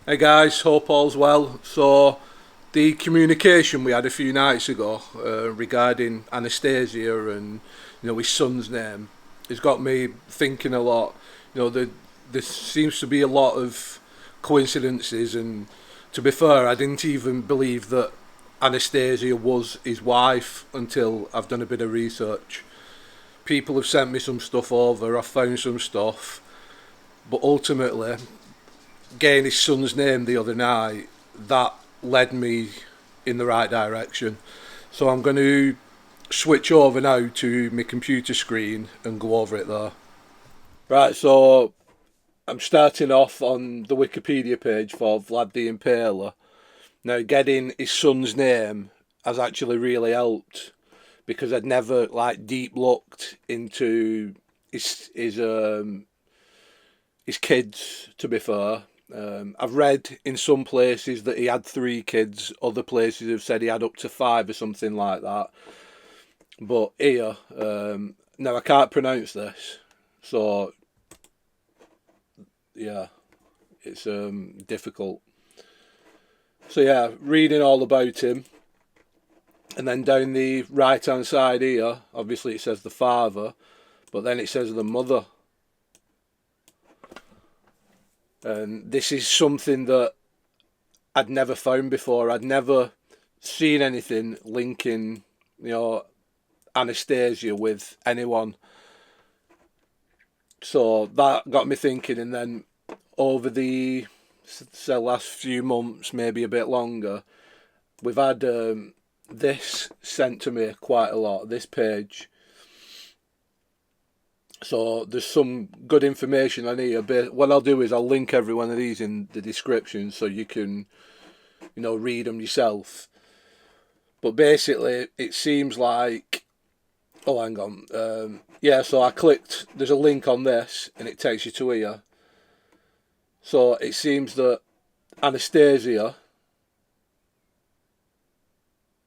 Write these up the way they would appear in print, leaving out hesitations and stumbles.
Hey guys, hope all's well. So, the communication we had a few nights ago regarding Anastasia and his son's name has got me thinking a lot. There seems to be a lot of coincidences, and to be fair, I didn't even believe that Anastasia was his wife until I've done a bit of research. People have sent me some stuff over. I've found some stuff, but ultimately getting his son's name the other night, that led me in the right direction. So I'm going to switch over now to my computer screen and go over it there. Right, so I'm starting off on the Wikipedia page for Vlad the Impaler. Now, getting his son's name has actually really helped because I'd never deep looked into his kids. To be fair, I've read in some places that he had three kids. Other places have said he had up to five or something like that. But here, now I can't pronounce this, so yeah, it's difficult. So yeah, reading all about him, and then down the right hand side here, obviously it says the father, but then it says the mother. And this is something that I'd never found before. I'd never seen anything linking, Anastasia with anyone. So that got me thinking, and then over the last few months, maybe a bit longer, we've had this sent to me quite a lot, this page. So there's some good information on here. But what I'll do is I'll link every one of these in the description so you can, read them yourself. But basically, it seems like, oh, hang on, yeah. So I clicked. There's a link on this, and it takes you to here. So it seems that Anastasia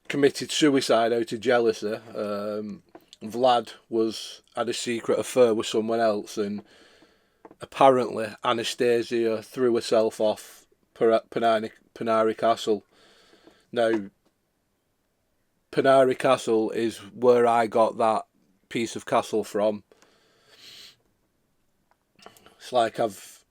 committed suicide out of jealousy. Vlad had a secret affair with someone else, and apparently Anastasia threw herself off Panari Castle. Now, Panari Castle is where I got that piece of castle from. It's like I've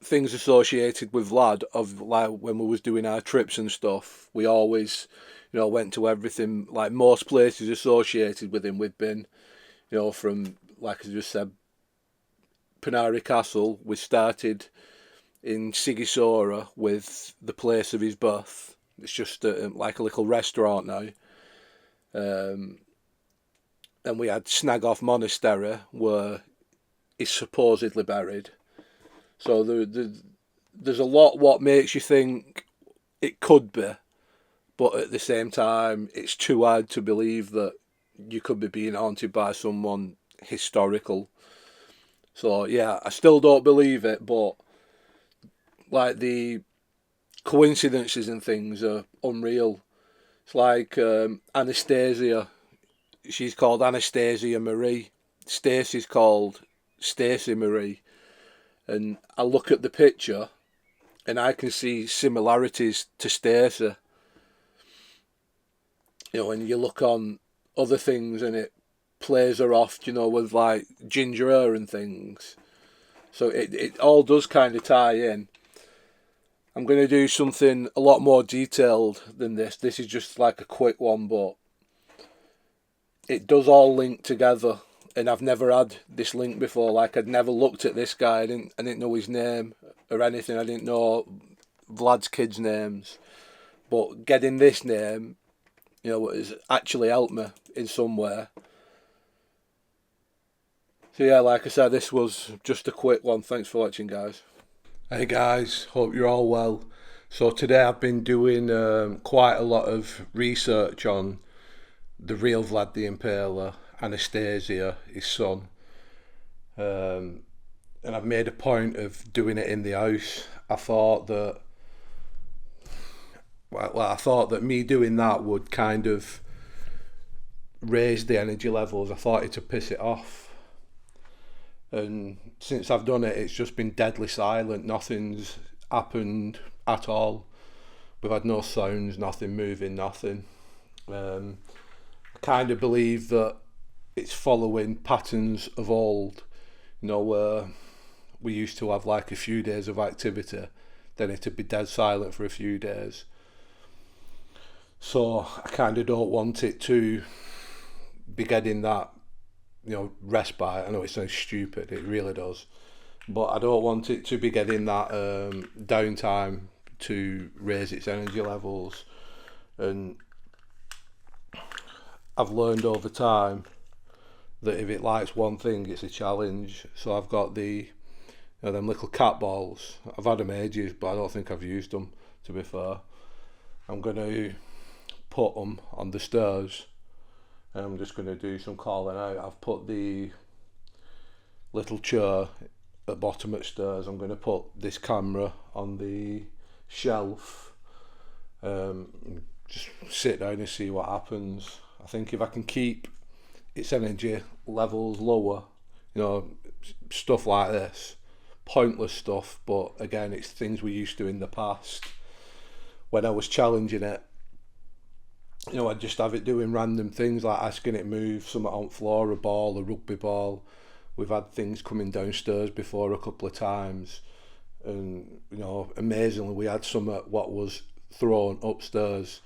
things associated with Vlad of like when we was doing our trips and stuff. We always went to everything, like most places associated with him. We've been, from, like I just said, Panari Castle. We started in Sigisora with the place of his birth. It's just like a little restaurant now. And we had Snagoff Monastery where he's supposedly buried. So there's a lot what makes you think it could be, but at the same time, it's too hard to believe that you could be being haunted by someone historical. So yeah, I still don't believe it, but like the coincidences and things are unreal. It's like Anastasia. She's called Anastasia Marie. Stacey's called Stacey Marie. And I look at the picture, and I can see similarities to Stacey. When you look on other things and it plays her off, with like ginger hair and things. So it all does kind of tie in. I'm going to do something a lot more detailed than this. This is just like a quick one, but it does all link together. And I've never had this link before. Like, I'd never looked at this guy. I didn't know his name or anything. I didn't know Vlad's kids' names. But getting this name, has actually helped me in some way. So yeah, like I said, this was just a quick one. Thanks for watching, guys. Hey guys, hope you're all well. So today I've been doing quite a lot of research on the real Vlad the Impaler, Anastasia, his son. And I've made a point of doing it in the house. I thought that me doing that would kind of raise the energy levels. I thought it to piss it off. And since I've done it, it's just been deadly silent. Nothing's happened at all. We've had no sounds, nothing moving, nothing. I kind of believe that it's following patterns of old, where we used to have like a few days of activity, then it'd be dead silent for a few days. So I kind of don't want it to be getting that, respite. I know it sounds stupid, it really does, but I don't want it to be getting that downtime to raise its energy levels. And I've learned over time that if it likes one thing, it's a challenge. So I've got them little cat balls. I've had them ages, but I don't think I've used them, to be fair. I'm going to put them on the stairs, and I'm just going to do some calling out. I've put the little chair at the bottom of the stairs. I'm going to put this camera on the shelf. Just sit down and see what happens. I think if I can keep its energy levels lower, stuff like this, pointless stuff, but again, it's things we used to in the past. When I was challenging it, I'd just have it doing random things like asking it move something on floor, a ball, a rugby ball. We've had things coming downstairs before a couple of times, and amazingly we had some what was thrown upstairs,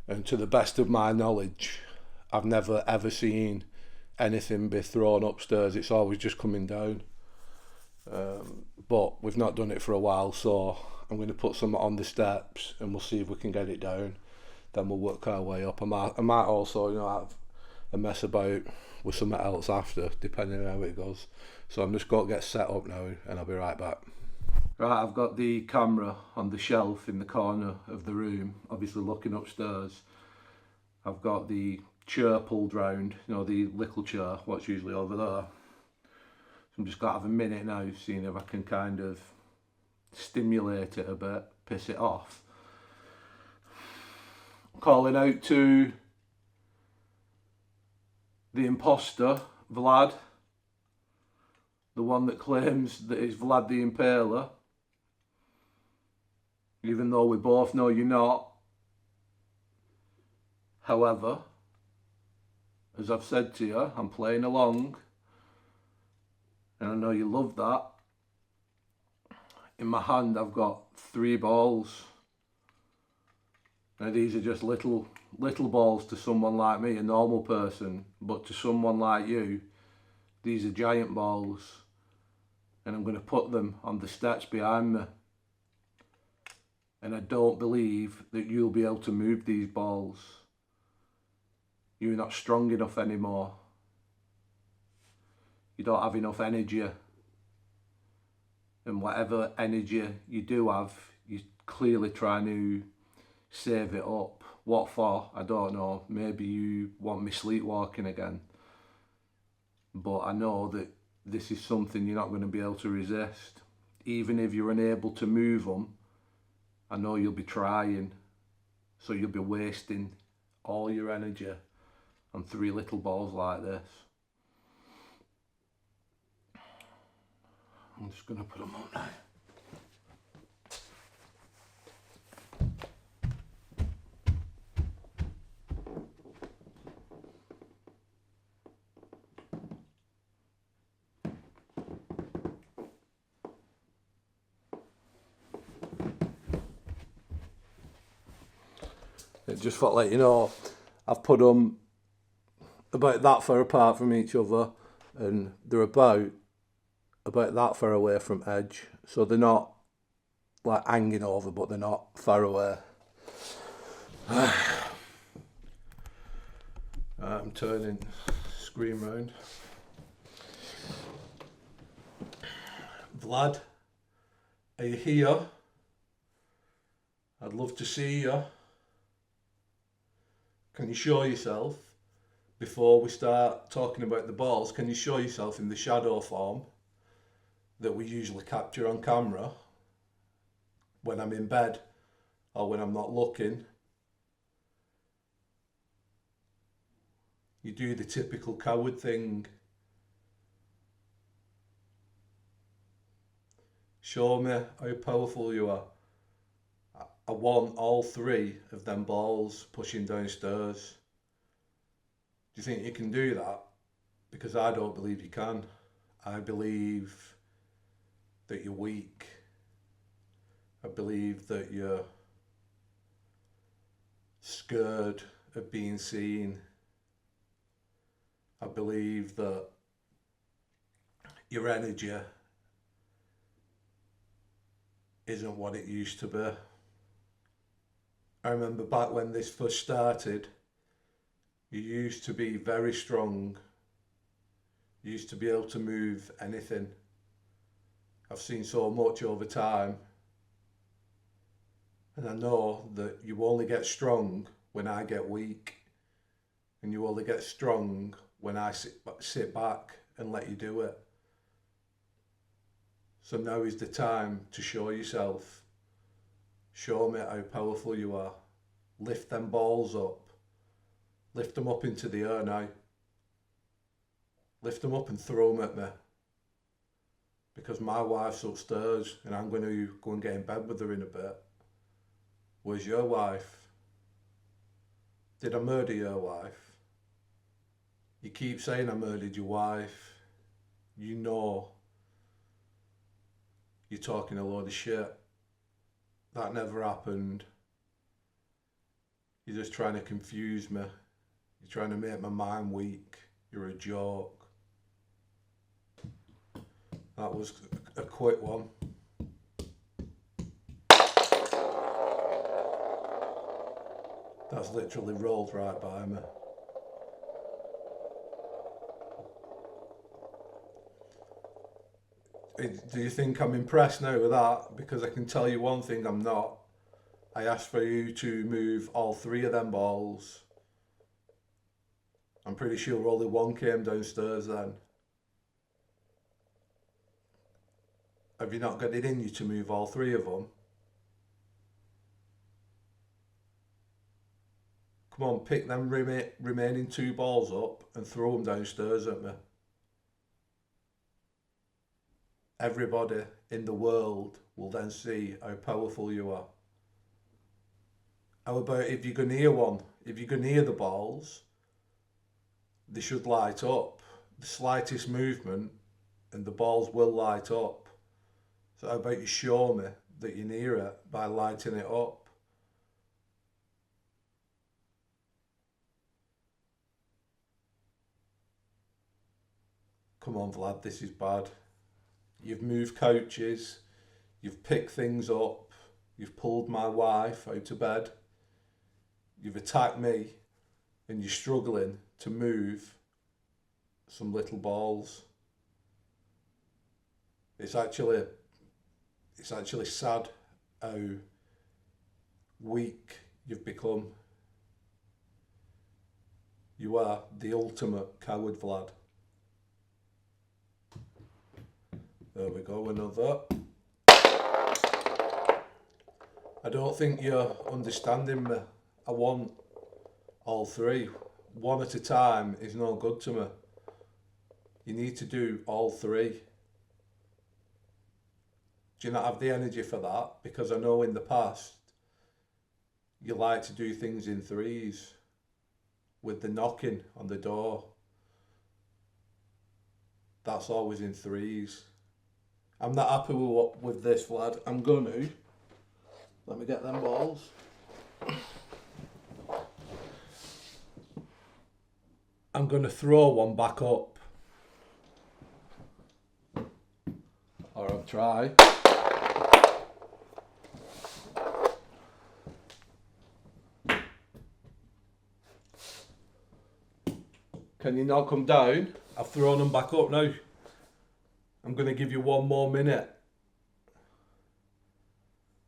and to the best of my knowledge, I've never ever seen anything be thrown upstairs. It's always just coming down. But we've not done it for a while, so I'm going to put some on the steps and we'll see if we can get it down. Then we'll work our way up. I might also have a mess about with something else after, depending on how it goes. So I'm just going to get set up now and I'll be right back. Right, I've got the camera on the shelf in the corner of the room, obviously looking upstairs. I've got the chair pulled round, the little chair, what's usually over there. So I'm just going to have a minute now, seeing if I can kind of stimulate it a bit, piss it off. Calling out to the imposter, Vlad, the one that claims that it's Vlad the Impaler, even though we both know you're not. However, as I've said to you, I'm playing along, and I know you love that. In my hand I've got 3 balls. Now these are just little balls to someone like me, a normal person, but to someone like you, these are giant balls, and I'm going to put them on the steps behind me. And I don't believe that you'll be able to move these balls. You're not strong enough anymore. You don't have enough energy. And whatever energy you do have, you're clearly trying to save it up. What for? I don't know. Maybe you want me sleepwalking again. But I know that this is something you're not going to be able to resist. Even if you're unable to move them, I know you'll be trying. So you'll be wasting all your energy on 3 little balls like this. I'm just going to put them up now. It just felt like, I've put them about that far apart from each other, and they're about that far away from edge, so they're not like hanging over, but they're not far away. I'm turning screen round. Vlad, are you here? I'd love to see you. Can you show yourself before we start talking about the balls? Can you show yourself in the shadow form that we usually capture on camera when I'm in bed or when I'm not looking? You do the typical coward thing. Show me how powerful you are. I want all three of them balls pushing downstairs. Do you think you can do that? Because I don't believe you can. I believe that you're weak. I believe that you're scared of being seen. I believe that your energy isn't what it used to be. I remember back when this first started, you used to be very strong. You used to be able to move anything. I've seen so much over time. And I know that you only get strong when I get weak. And you only get strong when I sit back and let you do it. So now is the time to show yourself. Show me how powerful you are. Lift them balls up. Lift them up into the air now. Lift them up and throw them at me. Because my wife's upstairs and I'm going to go and get in bed with her in a bit. Where's your wife? Did I murder your wife? You keep saying I murdered your wife. You know you're talking a load of shit. That never happened. You're just trying to confuse me. You're trying to make my mind weak. You're a joke. That was a quick one. That's literally rolled right by me. Do you think I'm impressed now with that? Because I can tell you one thing, I'm not. I asked for you to move all three of them balls. I'm pretty sure only one came downstairs then. Have you not got it in you to move all three of them? Come on, pick them remaining two balls up and throw them downstairs at me. Everybody in the world will then see how powerful you are. How about if you can hear one? If you can hear the balls, they should light up. The slightest movement and the balls will light up. So how about you show me that you're near it by lighting it up? Come on, Vlad, this is bad. You've moved couches, you've picked things up, you've pulled my wife out of bed, you've attacked me, and you're struggling to move some little balls. It's actually sad how weak you've become. You are the ultimate coward, Vlad. There we go, another. I don't think you're understanding me. I want all three. One at a time is no good to me. You need to do all three. Do you not have the energy for that? Because I know in the past you like to do things in threes with the knocking on the door. That's always in threes. I'm not happy with this, Vlad. I'm going to. Let me get them balls. I'm going to throw one back up. Or I'll try. Can you not come down? I've thrown them back up now. I'm going to give you 1 more minute.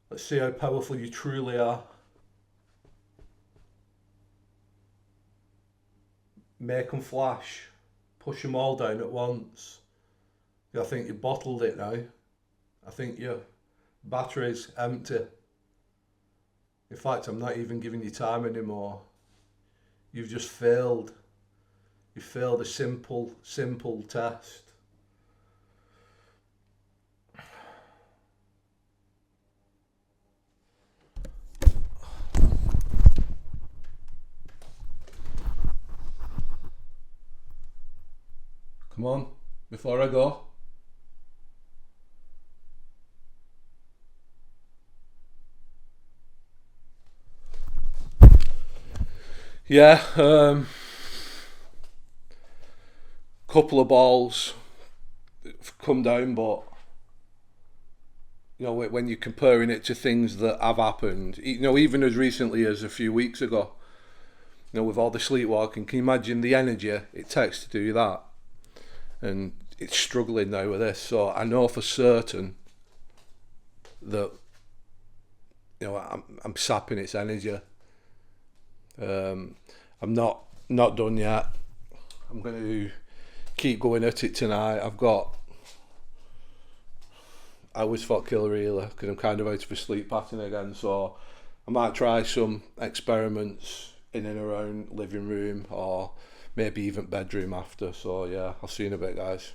Let's see how powerful you truly are. Make them flash. Push them all down at once. I think you bottled it now. I think your battery's empty. In fact, I'm not even giving you time anymore. You've just failed. You failed a simple test. Come on, before I go. Yeah, couple of balls have come down, but you know when you're comparing it to things that have happened, you know, even as recently as a few weeks ago, you know, with all the sleepwalking, can you imagine the energy it takes to do that? And it's struggling now with this, so I know for certain that you know I'm sapping its energy. I'm not done yet. I'm going to keep going at it tonight. I always thought killer really because I'm kind of out of a sleep pattern again, so I might try some experiments in and around living room or maybe even bedroom after. So yeah, I'll see you in a bit, guys.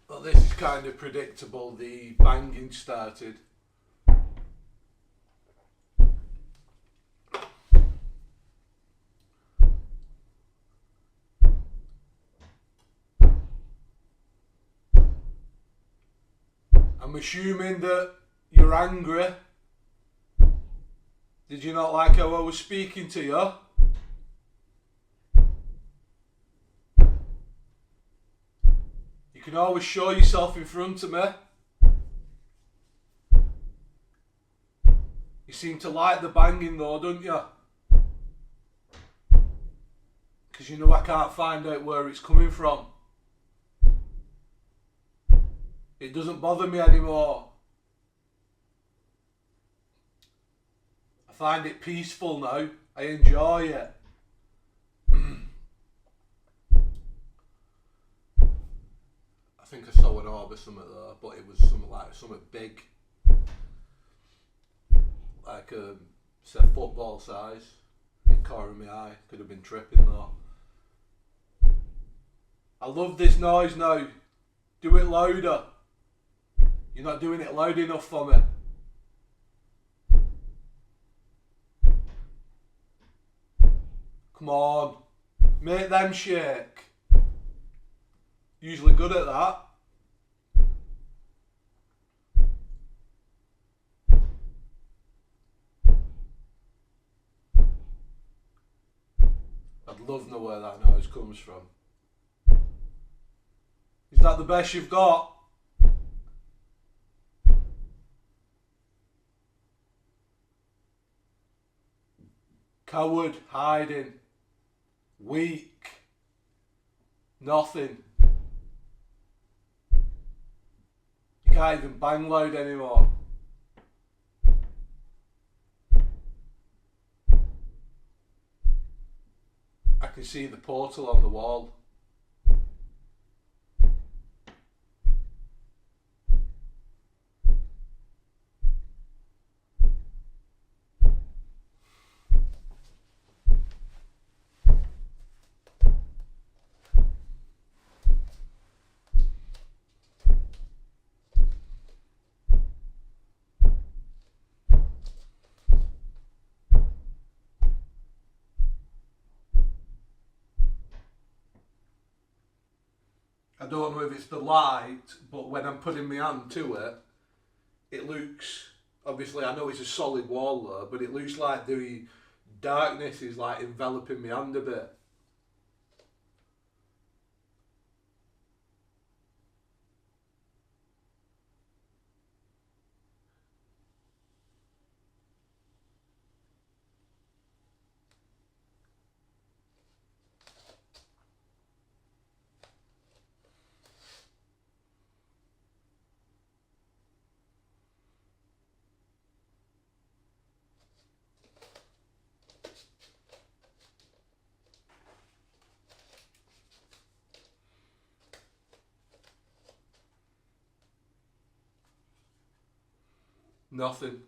Well, this is kind of predictable. The banging started. I'm assuming that you're angry. Did you not like how I was speaking to you? You can always show yourself in front of me. You seem to like the banging though, don't you? Because you know I can't find out where it's coming from. It doesn't bother me anymore. I find it peaceful now. I enjoy it. I think I saw an orb or something there, but it was something big. Like say football size. It caught my eye. Could have been tripping though. I love this noise now. Do it louder. You're not doing it loud enough for me. Come on. Make them shake. Usually good at that. I'd love to know where that noise comes from. Is that the best you've got? Coward, hiding, weak, nothing. You can't even bang loud anymore. I can see the portal on the wall. I don't know if it's the light, but when I'm putting my hand to it, it looks, obviously I know it's a solid wall there, but it looks like the darkness is like enveloping my hand a bit. Nothing.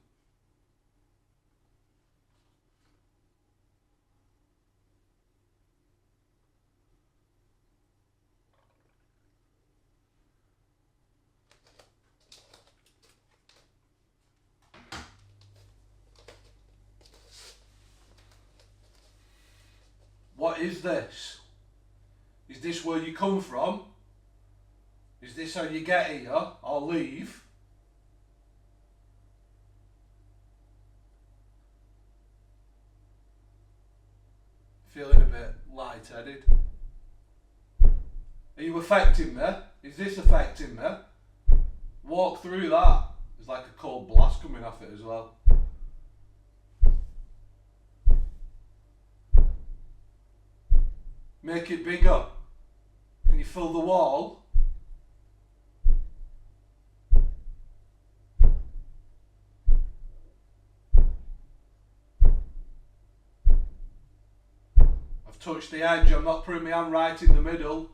What is this? Is this where you come from? Is this how you get here or leave? Feeling a bit lightheaded. Are you affecting me? Is this affecting me? Walk through that. There's like a cold blast coming off it as well. Make it bigger. Can you fill the wall? I've touched the edge, I'm not putting my hand right in the middle.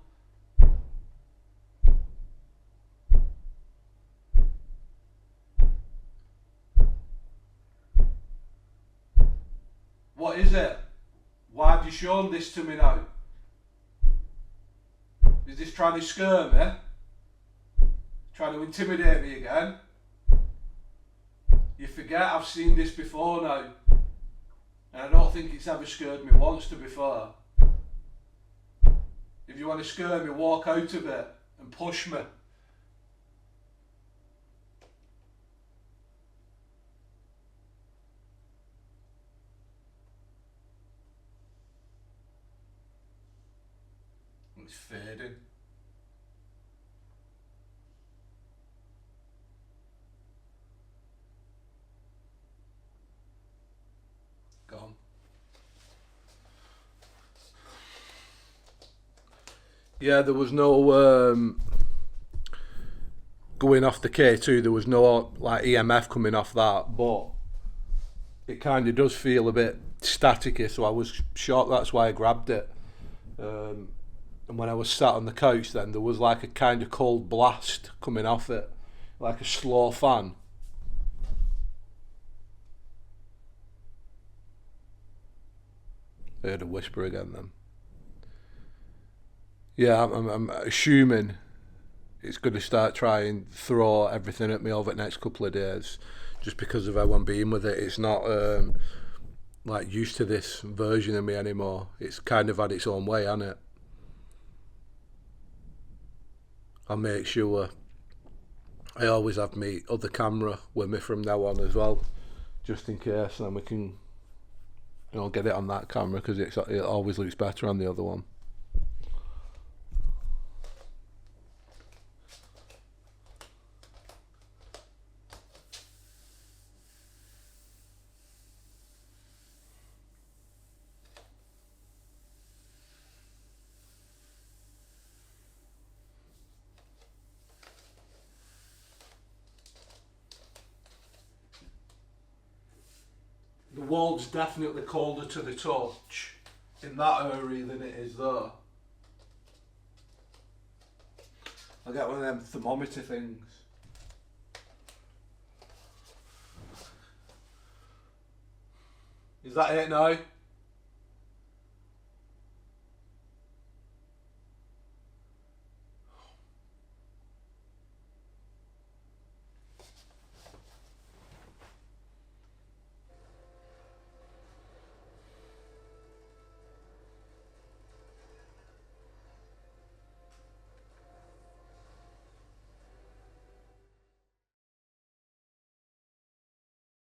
What is it? Why have you shown this to me now? Is this trying to scare me? Trying to intimidate me again? You forget I've seen this before now. And I don't think it's ever scared me once, to be fair. If you want to scare me, walk out of it and push me. It's fading. Gone. Yeah, there was no going off the K2. There was no like EMF coming off that, but it kind of does feel a bit staticky. So I was shocked. That's why I grabbed it. And when I was sat on the couch, then there was like a kind of cold blast coming off it, like a slow fan. I heard a whisper again then. Yeah, I'm assuming it's going to start trying to throw everything at me over the next couple of days, just because of how I'm being with it. It's not like used to this version of me anymore. It's kind of had its own way, hasn't it? I'll make sure I always have my other camera with me from now on as well, just in case, and then we can, get it on that camera because it always looks better on the other one. The wall's definitely colder to the touch in that area than it is there. I'll get one of them thermometer things. Is that it now?